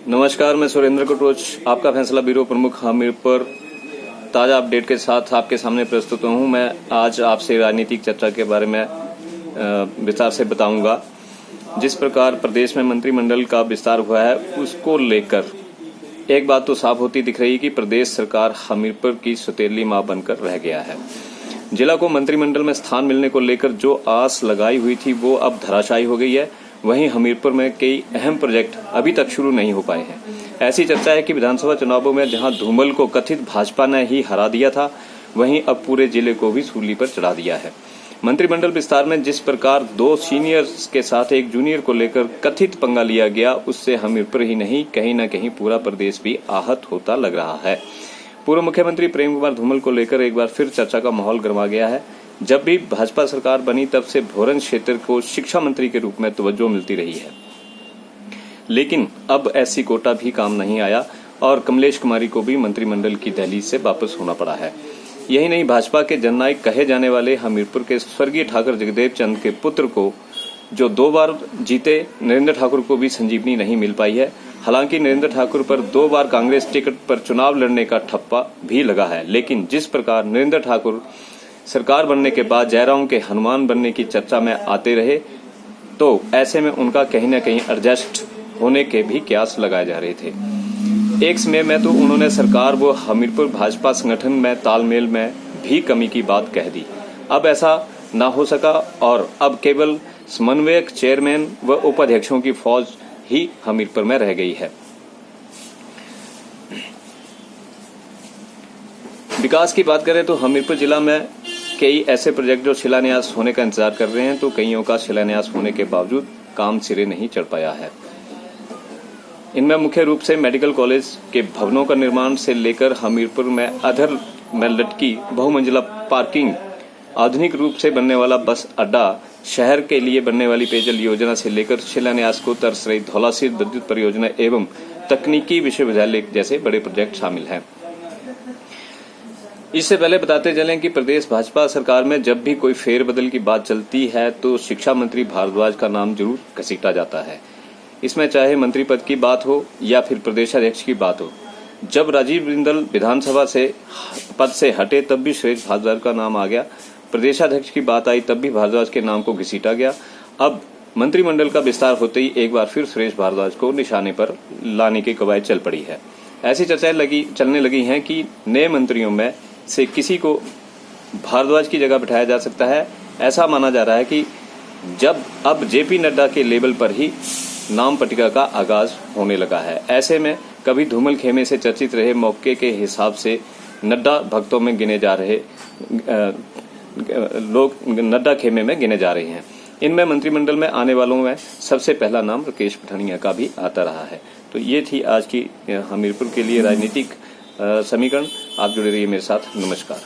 नमस्कार, मैं सुरेंद्र कटोच, आपका फैसला ब्यूरो प्रमुख हमीरपुर ताज़ा अपडेट के साथ आपके सामने प्रस्तुत हूं। मैं आज आपसे राजनीतिक चर्चा के बारे में विस्तार से बताऊंगा। जिस प्रकार प्रदेश में मंत्रिमंडल का विस्तार हुआ है, उसको लेकर एक बात तो साफ होती दिख रही कि प्रदेश सरकार हमीरपुर की सौतेली मां बनकर रह गया है। जिला को मंत्रिमंडल में स्थान मिलने को लेकर जो आस लगाई हुई थी वो अब धराशायी हो गई है। वहीं हमीरपुर में कई अहम प्रोजेक्ट अभी तक शुरू नहीं हो पाए हैं। ऐसी चर्चा है कि विधानसभा चुनावों में जहां धूमल को कथित भाजपा ने ही हरा दिया था, वहीं अब पूरे जिले को भी सूली पर चढ़ा दिया है। मंत्रिमंडल विस्तार में जिस प्रकार 2 सीनियर्स के साथ एक जूनियर को लेकर कथित पंगा लिया गया, उससे हमीरपुर ही नहीं कहीं न कहीं पूरा प्रदेश भी आहत होता लग रहा है। पूर्व मुख्यमंत्री प्रेम कुमार धूमल को लेकर एक बार फिर चर्चा का माहौल गरमा गया है। जब भी भाजपा सरकार बनी तब से भोरंज क्षेत्र को शिक्षा मंत्री के रूप में तवज्जो मिलती रही है, लेकिन अब ऐसी कोटा भी काम नहीं आया और कमलेश कुमारी को भी मंत्रिमंडल की दहलीज से वापस होना पड़ा है। यही नहीं, भाजपा के जननायक कहे जाने वाले हमीरपुर के स्वर्गीय ठाकुर जगदेव चंद के पुत्र को जो 2 बार जीते नरेंद्र ठाकुर को भी संजीवनी नहीं मिल पाई है। हालांकि नरेंद्र ठाकुर पर 2 बार कांग्रेस टिकट पर चुनाव लड़ने का ठप्पा भी लगा है, लेकिन जिस प्रकार नरेंद्र ठाकुर सरकार बनने के बाद जयराम के हनुमान बनने की चर्चा में आते रहे, तो ऐसे में उनका कहीं न कहीं एडजस्ट होने के भी कयास लगाए जा रहे थे। एक समय में तो उन्होंने सरकार व हमीरपुर भाजपा संगठन में तालमेल में भी कमी की बात कह दी। अब ऐसा न हो सका और अब केवल समन्वयक, चेयरमैन व उपाध्यक्षों की फौज ही हमीरपुर में रह गई है। विकास की बात करें तो हमीरपुर जिला में कई ऐसे प्रोजेक्ट जो शिलान्यास होने का इंतजार कर रहे हैं, तो कईयों का शिलान्यास होने के बावजूद काम सिरे नहीं चढ़ पाया है। इनमें मुख्य रूप से मेडिकल कॉलेज के भवनों का निर्माण से लेकर हमीरपुर में अधर में लटकी बहुमंजिला पार्किंग, आधुनिक रूप से बनने वाला बस अड्डा, शहर के लिए बनने वाली पेयजल योजना से लेकर शिलान्यास को तरस रही धौलासिर विद्युत परियोजना एवं तकनीकी विश्वविद्यालय जैसे बड़े प्रोजेक्ट शामिल हैं। इससे पहले बताते चलें कि प्रदेश भाजपा सरकार में जब भी कोई फेरबदल की बात चलती है तो शिक्षा मंत्री भारद्वाज का नाम जरूर घसीटा जाता है। इसमें चाहे मंत्री पद की बात हो या फिर प्रदेशाध्यक्ष की बात हो। जब राजीव बिंदल विधानसभा से पद से हटे तब भी सुरेश भारद्वाज का नाम आ गया। प्रदेशाध्यक्ष की बात आई तब भी भारद्वाज के नाम को घसीटा गया। अब मंत्रिमंडल का विस्तार होते ही एक बार फिर सुरेश भारद्वाज को निशाने पर लाने की कवायद चल पड़ी है। ऐसी चर्चाएं चलने लगी हैं कि नए मंत्रियों में से किसी को भारद्वाज की जगह बिठाया जा सकता है। ऐसा माना जा रहा है कि जब अब जेपी नड्डा के लेवल पर ही नाम पट्टिका का आगाज होने लगा है। ऐसे में कभी धूमल खेमे से चर्चित रहे मौके के हिसाब से नड्डा भक्तों में गिने जा रहे लोग नड्डा खेमे में गिने जा रहे हैं। इनमें मंत्रिमंडल में आने वालों में सबसे पहला नाम राकेश पठानिया का भी आता रहा है। तो ये थी आज की हमीरपुर के लिए राजनीतिक समीकरण। आप जुड़े रहिए मेरे साथ। नमस्कार।